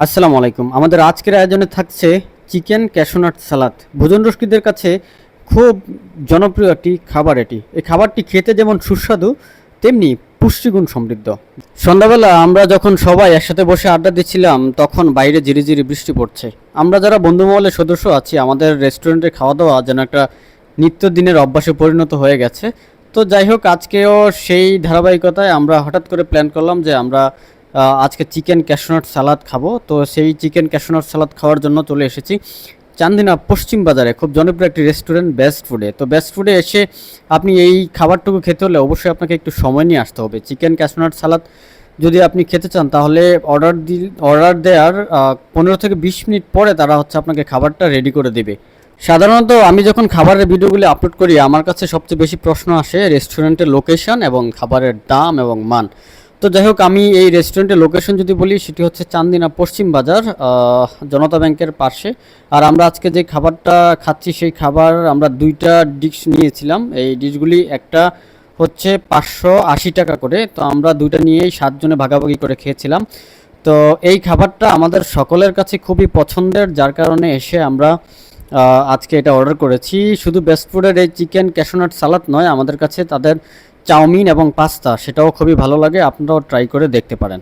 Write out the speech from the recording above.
আসসালামু আলাইকুম। আমাদের আজকের আয়োজনে থাকছে চিকেন ক্যাশনাট সালাদ। ভোজন রসিকদের কাছে খুব জনপ্রিয় একটি খাবার এটি। এই খাবারটি খেতে যেমন সুস্বাদু তেমনি পুষ্টিগুণ সমৃদ্ধ। সন্ধ্যাবেলা আমরা যখন সবাই একসাথে বসে আড্ডা দিচ্ছিলাম তখন বাইরে ঝিরিঝিরি বৃষ্টি পড়ছে। আমরা যারা বন্ধুমহলের সদস্য আছি আমাদের রেস্টুরেন্টে খাওয়া দাওয়া যেন একটা নিত্যদিনের অভ্যাসে পরিণত হয়ে গেছে। তো যাই হোক আজকেও সেই ধারাবাহিকতায় আমরা হঠাৎ করে প্ল্যান করলাম যে আমরা আজকে চিকেন ক্যাশনাট সালাদ খাবো। তো সেই চিকেন ক্যাশনাট সালাদ খাওয়ার জন্য চলে এসেছি চান্দিনা পশ্চিম বাজারে খুব জনপ্রিয় একটি রেস্টুরেন্ট বেস্ট ফুডে। তো বেস্ট ফুডে এসে আপনি এই খাবারটুকু খেতে হলে অবশ্যই আপনাকে একটু সময় নিয়ে আসতে হবে। চিকেন ক্যাশনাট সালাদ যদি আপনি খেতে চান তাহলে অর্ডার দেওয়ার 15 থেকে 20 মিনিট পরে তারা আপনাকে খাবারটা রেডি করে দেবে। সাধারণত আমি যখন খাবারের ভিডিওগুলি আপলোড করি আমার কাছে সবচেয়ে বেশি প্রশ্ন আসে রেস্টুরেন্টের লোকেশন এবং খাবারের দাম এবং মান। তো যাই হোক আমি এই রেস্টুরেন্টের লোকেশন যদি বলি সেটি হচ্ছে চান্দিনা পশ্চিম বাজার, জনতা ব্যাংকের পাশে। আর আমরা আজকে যে খাবারটা খাচ্ছি সেই খাবার আমরা দুইটা ডিশ নিয়েছিলাম। এই ডিশগুলি একটা হচ্ছে 580 টাকা করে। তো আমরা দুইটা নিয়েই 7 জনে ভাগাভাগি করে খেয়েছিলাম। তো এই খাবারটা আমাদের সকলের কাছে খুবই পছন্দের, যার কারণে এসে আমরা আজকে এটা অর্ডার করেছি। শুধু বেস্ট ফুডের এই চিকেন ক্যাশনাট সালাদ নয়, আমাদের কাছে তাদের চাউমিন এবং পাস্তা সেটাও খুবই ভালো লাগে, আপনারাও ট্রাই করে দেখতে পারেন।